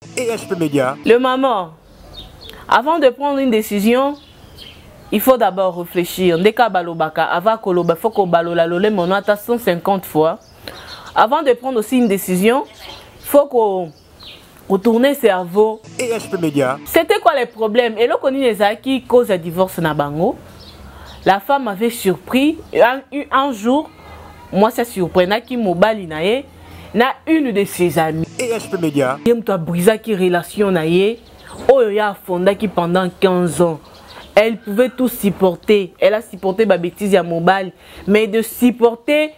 EHP Média. Le maman, avant de prendre une décision, il faut d'abord réfléchir. Ndeka balobaka, avant koloba, faut ko balola lole monata 150 fois. Avant de prendre aussi une décision, il faut qu'on retourne le cerveau. EHP Média. C'était quoi les problèmes? Et là, on les a qui cause le divorce na bango. La femme avait surpris un jour, moi ça surprenait qui mobile nae na une de ses amies. EHP Média. Il a brisé qui relation nae. Oh il a fondé qui pendant 15 ans. Elle pouvait tout supporter. Elle a supporté ma bêtise à mobile, mais de supporter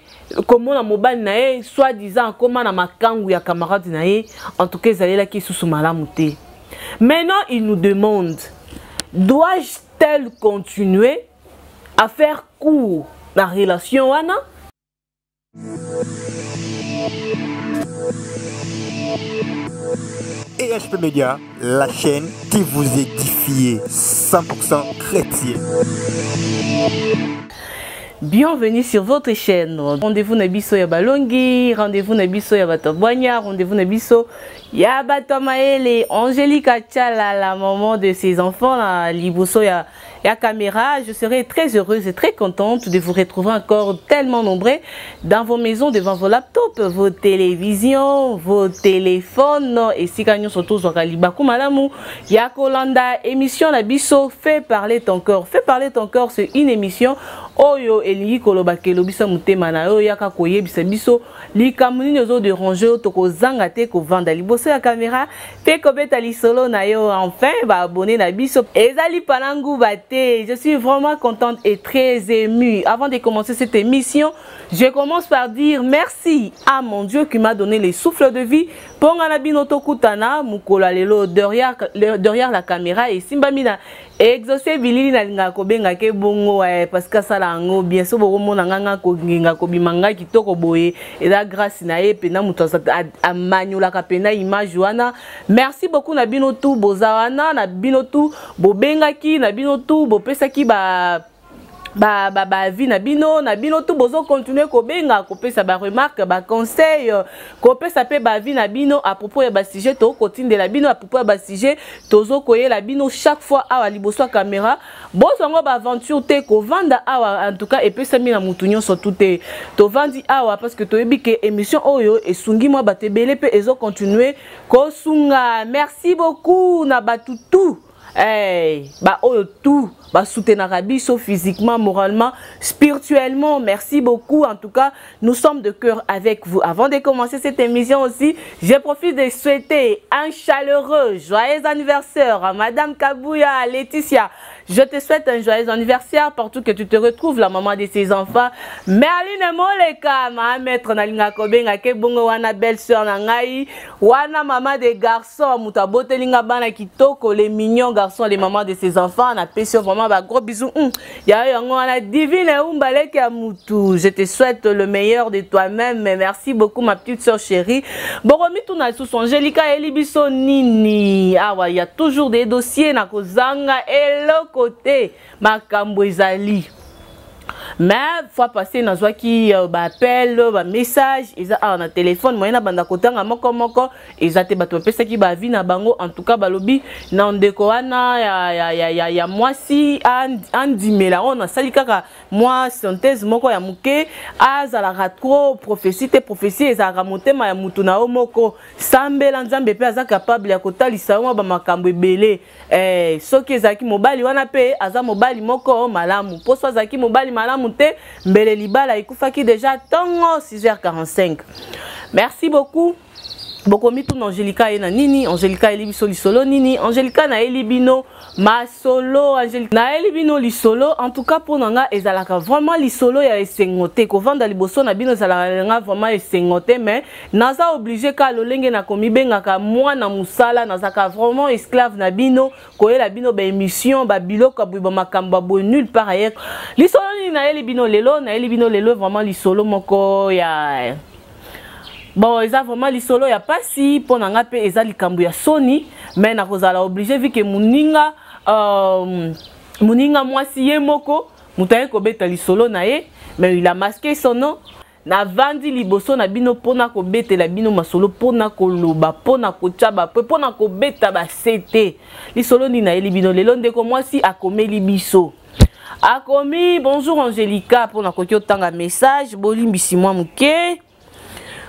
comment la mobile nae, soi-disant comment na makangu ya camarade nae, en tout cas ils allaient là qui sous malamuté. Maintenant il nous demande, dois-je continuer à faire court la relation wana? EHP Média, la chaîne qui vous édifie 100% chrétien. Bienvenue sur votre chaîne. Rendez-vous Nabiso Yabalongi, rendez-vous Nabiso Yabatobanya, rendez-vous Nabiso Yabatomaele, Angélique Tchala, la maman de ses enfants, la Liboso ya caméra. Je serai très heureuse et très contente de vous retrouver encore tellement nombreux dans vos maisons, devant vos laptops, vos télévisions, vos téléphones. Et si nous sommes tous au Kalibakou Malamu, Yakolanda, émission Nabiso, fais parler ton corps. Fais parler ton corps, c'est une émission. Oyo Eli Kolobakelo bisa mutema na yo yaka koye bisa biso likamuni nozo de ranger toko zanga te ko vanda liboso ya caméra pe ko beta li solo na yo enfin ba abonner na biso ezali panangu bate. Je suis vraiment contente et très émue. Avant de commencer cette émission, je commence par dire merci à mon Dieu qui m'a donné les souffles de vie pour ngana binoto kutana mukola lelo derrière la caméra et simbamina exaucer bilili na linga ko benga ke bongo parce que ça la ngo bien so boko mona nganga ko nginga ko bimanga kitoko boye et la grâce na ye pena muto a manyola ka pena image wana. Merci beaucoup na binotu bozawana na binotu bobengaki na binotu bopesaki ba vie na bino tout bozo continuer ko benga ko pesa ba remarque ba conseil ko pesa pe ba vie na bino à propos ya ba sujet to continue de la bino à propos ya ba sujet tozo koye la bino chaque fois awa liboso caméra bozo ngo ba aventure te ko vanda awa en tout cas et pesa mi na mutunyo so tout to vandi awa parce que to yebi ke émission oyo esungi moi batebele pe ezo continuer ko sunga. Merci beaucoup na batutu. Hey, bah oh tout, bah soutenir Rabiso physiquement, moralement, spirituellement. Merci beaucoup. En tout cas, nous sommes de cœur avec vous. Avant de commencer cette émission aussi, je profite de souhaiter un chaleureux joyeux anniversaire à Madame Kabouya, Laetitia. Je te souhaite un joyeux anniversaire partout que tu te retrouves, la maman de ses enfants. Merline Moleka, ma maître Nalinga Kobenga, Kebongo wana belle-sœur Nangai, wana maman des garçons, Mutabote Linga Bana Kitoko, les mignons garçons, les mamans de ses enfants, on a péché vraiment un gros bisou. Ya on a divine Umbalek Amutu. Je te souhaite le meilleur de toi-même, mais merci beaucoup ma petite soeur chérie. Boromi Tuna sous Angélica Elibiso Nini. Ah ouais, il y a toujours des dossiers na kozanga et le côté makambo ezali. Mais fois passé na zwa ki appel ba message eza na téléphone moyena banda kotanga moko ezate bato pesa ki ba vie na bango en tout cas balobi na ndeko wana ya mwasi andimela on sali kaka moi synthèse moko ya muke azala ratro prophétie ezala motema ya mutu na moko sambela nzambe pe aza capable ya kotalisa mo ba makambo ebele soki ezaki mobali wana pe aza mobali moko malamu poso azaki mobali malamu te mbele libala ikufaki déjà tongo 6h45. Merci beaucoup. Bokomi tout Angélica et na nini Angélica elibiso lisolo nini Angélica na elibino ma solo Angélica na elibino lisolo en tout cas pour nanga ezalaka vraiment lisolo ya esengote ko vanda liboso na bino ezalaka vraiment esengote mais naza obligé ka lolenge na komi bengaka mwana musala nazaka vraiment esclave na bino koyela bino ba émission ba biloko ba makambo bo nulle part ailleurs lisolo nini na elibino lelo vraiment lisolo moko ya bon, ils ont vraiment les solo, il n'y a pas si pour n'anga pe ils ont les cambu ya Sony, mais na kozala obligé vu que muninga moi si yemoko, mutaye ko beta les solo nae, mais il a masqué son nom. na vandi liboso na bino pona ko betela bino masolo pona ko loba pona ko tchaba pona ko beta ba sete lisolo ni na eli bino lelo ndeko mwasi akomeli biso akomi bonjour Angelica pona ko tanga message bolimbisi mwa muke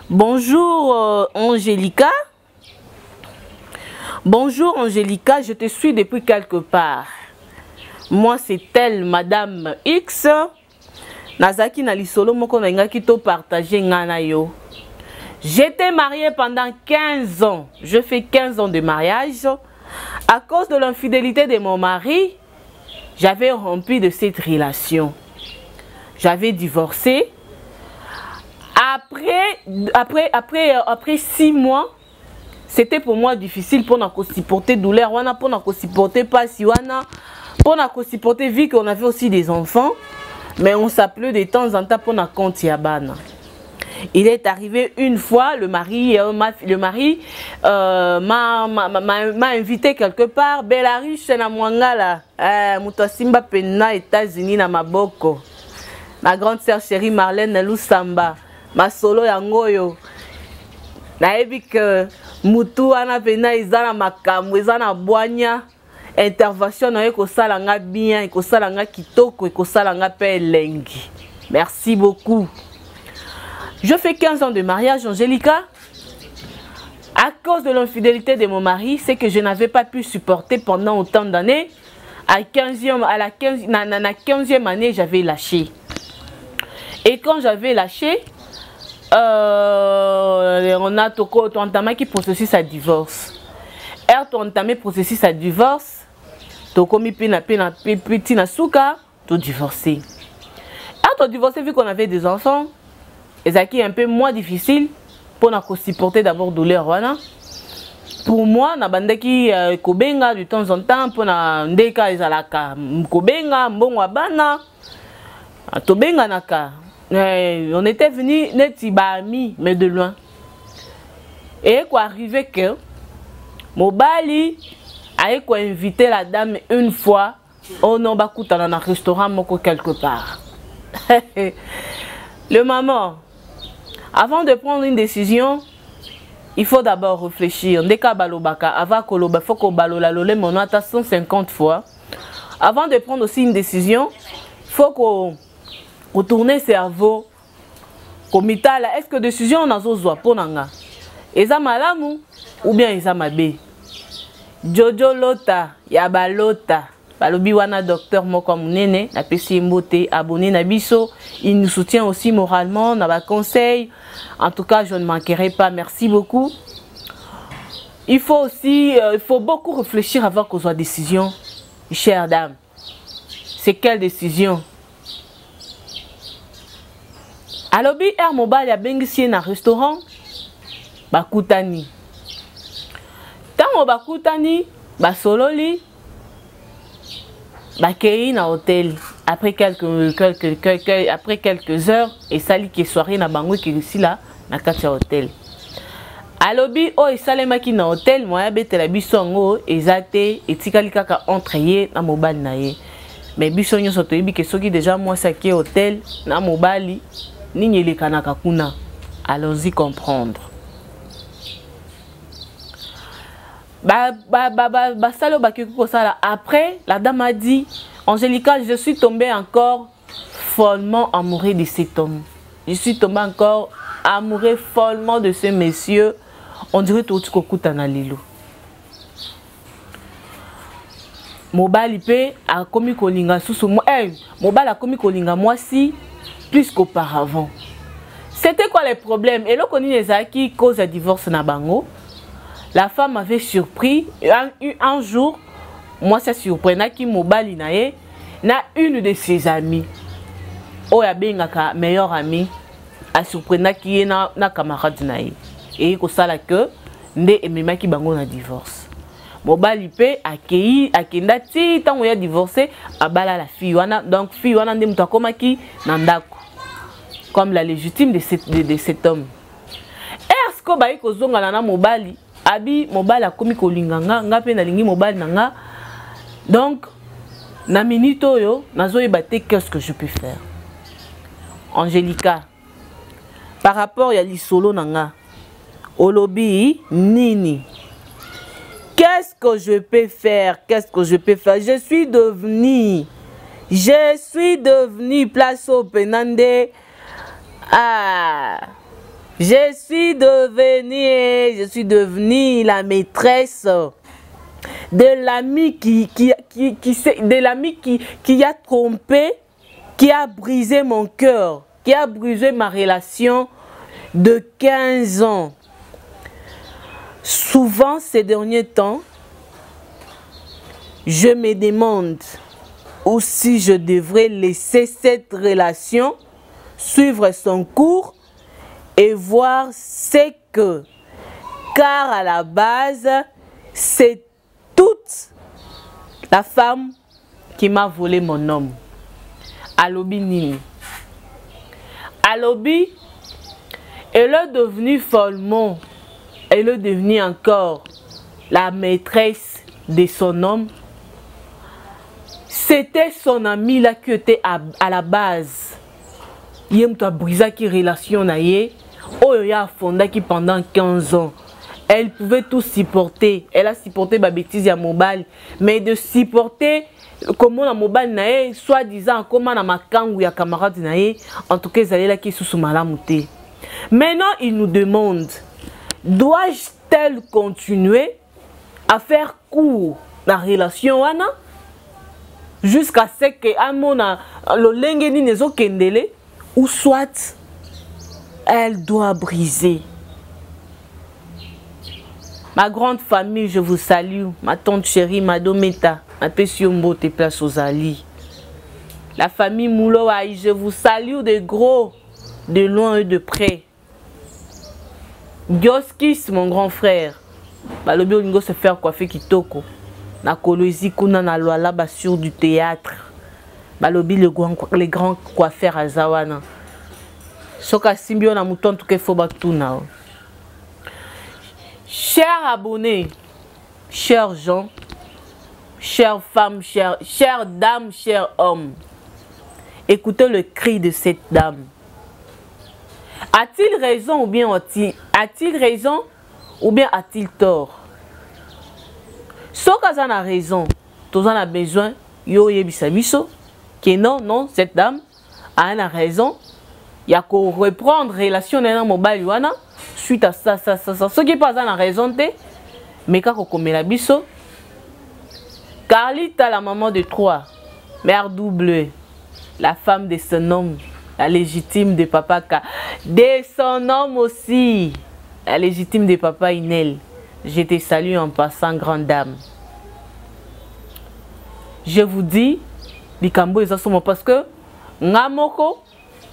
bonjour Angelica. Bonjour Angelica, je te suis depuis quelque part. Moi c'est elle, Madame X. Nazaki na lisolo moko na ngaki to partager ngana yo. J'étais mariée pendant 15 ans. Je fais 15 ans de mariage. À cause de l'infidélité de mon mari, j'avais rompu de cette relation. J'avais divorcé. Après 6 mois, c'était pour moi difficile pour nous supporter douleur, pour nous supporter passion, pour nous supporter vu qu'on avait aussi des enfants, mais on s'appelait de temps en temps pour nous compter à bana. Il est arrivé une fois, le mari m'a invité quelque part, Belarus na Mwangala, Mutasimba Pena, États-Unis na Maboko. Ma grande sœur chérie Marlène Lusamba, ma solo yangoyo. Naebi que mutu ana pena izana makambo izana boanya intervention na ko sala nga bien ko sala nga kitoko ko sala nga pe lengi. Merci beaucoup. Je fais 15 ans de mariage Angelica. À cause de l'infidélité de mon mari, c'est que je n'avais pas pu supporter pendant autant d'années. À la 15e année, j'avais lâché. Et quand j'avais lâché, on a entamé qui processus à divorce. Et on a entamé processus à divorce. Tu as commis petit na souka, tu as divorcé. Et tu as divorcé vu qu'on avait des enfants. Et ça qui est un peu moins difficile pour nous supporter d'abord douleur. Voilà. Pour moi, na bandaki kobenga de temps en temps pour na ndeka ezalaka kobenga mbongo abana. Tobenga naka. On était venus neti ba amis mais de loin. Et quoi arrivé que Mobali a invité la dame une fois au Nombakuta dans un restaurant moko quelque part. Le maman, avant de prendre une décision, il faut d'abord réfléchir. Ndeka balobaka avant koloba faut ko balola lolé mon ata 150 fois. Avant de prendre aussi une décision, faut qu'on retourner cerveau komitala est-ce que décision on a zozwa ponanga eza malamu ou bien eza mabe Jojo Lota ya balota balobi wana docteur moko munene na pesi mbote abonné na biso, il nous soutient aussi moralement na ba conseil. En tout cas, je ne manquerai pas. Merci beaucoup. Il faut aussi beaucoup réfléchir avant qu'on soit décision. Chère dame, c'est quelle décision? Alobi Air Mobile ya bengisi na restaurant bakutani. Tango bakutani basololi bakei na hôtel après quelques heures et sali ki soirée na bango ki ici là na kati ya hôtel. Alobi o esalemaki na hôtel moya betela biso ngo ezate etikali kaka entre ye na mobali na ye. Mais biso nyonso toyebi ke soki déjà moi saki hôtel na mobali nini elekanaka kuna. Allons-y comprendre. Après, la dame a dit, Angelica, je suis tombée encore follement amoureux de cet homme. Je suis tombée encore amoureux follement de ce monsieur. On dirait tout ce qu'on a lilo. Mobile a commis kolinga sous moi. Mobile a commis kolinga moi si plus qu'auparavant. C'était quoi les problèmes? Et là, on a qui cause le divorce na bango. La femme avait surpris un jour, moi ça surprenait qui mobali nae na une de ses amies. Oh ya bengaka meilleur ami a surprenait qui na camarade nae. Et ko sala que nde emema ki bango na divorce. Mobali pe akei akenda ti tango ya divorcé abala la fille wana, donc fille wana nde muto akomaki na ndako comme la légitime de cet homme. Est-ce que ba ko zonga na mobali abi mobile a komi kolinganga nga pe na lingi mobile nanga. Donc na minute yo nazo yebate qu'est-ce que je peux faire. Angelica, par rapport à l'isolo nanga. Olobi nini. Qu'est-ce que je peux faire? Qu'est-ce que je peux faire? Je suis devenu place au Penande. Ah, je suis devenue la maîtresse de l'ami qui a trompé, qui a brisé mon cœur, qui a brisé ma relation de 15 ans. Souvent, ces derniers temps, je me demande aussi je devrais laisser cette relation suivre son cours et voir ce que, car à la base, c'est toute la femme qui m'a volé mon homme. Alobi Nini. Alobi, elle est devenue follement, elle est devenue encore la maîtresse de son homme. C'était son ami là qui était à la base. Il a brisé qui relation naïe. Oh, il a fondé pendant 15 ans. Elle pouvait tout supporter. Elle a supporté ma bêtise à mobile. Mais de supporter comment la mobile naïe, soi-disant comment la makang ou ya camarade naïe, en tout cas, ils allaient là qui sous malamouté. Maintenant, il nous demande, dois-je continuer à faire court la relation wana jusqu'à ce que amona le lengeni nezo kendele ou soit elle doit briser. Ma grande famille, je vous salue. Ma tante chérie, ma dometa, ma pesiombo te place aux alliés. La famille Mouloaï, je vous salue de gros, de loin et de près. Gioskis, mon grand frère. Balobi olingo se faire coiffer kitoko. Na kolozi kuna na loala ba sur du théâtre. Balobi les grands coiffeurs à Zawana. Soka simbio na mouton tout que faut batuna. Chers abonnés, chers gens, chères femmes, chères dames, chers hommes, écoutez le cri de cette dame. A-t-il raison ou bien a-t-il raison ou bien a-t-il tort? Ce qu'on a raison, tous en a besoin, yo yebisabiso, que non, cette dame a raison. Il y a qu'à reprendre relation dans mobile wana suite à ça. Ce qui pas en raison mais quand on met la biso, Carlita, la maman de 3, mère double, la femme de son homme, la légitime de papa de son homme aussi, la légitime de papa Inel. Je te salue en passant, grande dame. Je vous dis, Likambo est assommé parce que Ngamoko,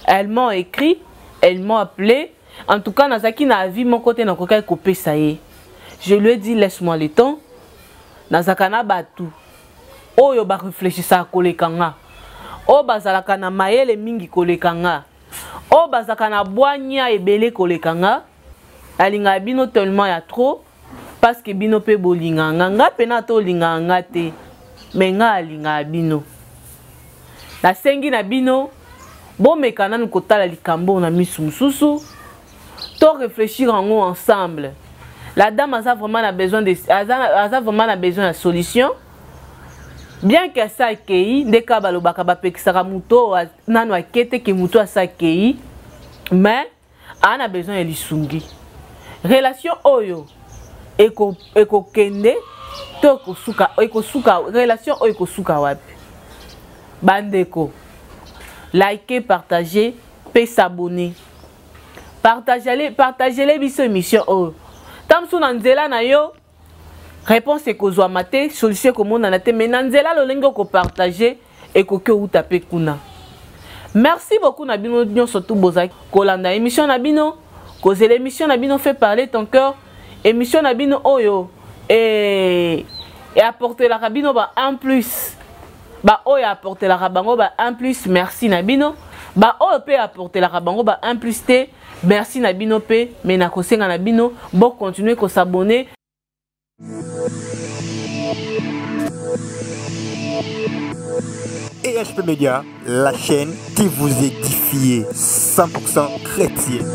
elles m'ont écrit, elles m'ont appelé. En tout cas, Nazaki n'a vu mon côté dans coca coupé ça y est. Je lui ai dit laisse-moi le temps. Nazakana batu. Oh yo ba réfléchir ça kolekanga. Oh bazalaka na mayele mingi kolekanga. Oh bazakana boanya ebele kolekanga. Alinga bino tellement ya trop parce que bino pe bolinganga nga pena to linganga te. Mais nga alinga bino. La sengi na bino bon mekana nkotala likambo na misu mususu. To réfléchir ensemble. La dame a vraiment besoin de solution. Bien que ça accueille, des cas balobaka bapekisaka muto nano akete ke muto asa accueille, mais on a besoin de lisungi. Relation oyo eko kende to eko suka relation oyo eko suka wapi. Bandeko, likez, partagez, puis s'abonner. Partagez les biso émission oyo. Tamsu nanzela na yo. Réponse est que vous mate, solution comme on a été, mais nanzela lo lengo ko partager et ko ke ou taper kuna. Merci beaucoup Nabino Nyon surtout bozaki. Kolanda émission Nabino, cause l'émission Nabino fait parler ton cœur. Émission Nabino oyo et apporter la Rabino ba en plus. Ba oyo apporter la Rabango ba en plus. Merci Nabino. Ba oyo peut apporter la Rabango ba en plus te. Merci Nabino P. Mais na kosenga Nabino. Bon continuer ko s'abonner. Et PHP Media, la chaîne qui vous édifie 100% chrétien.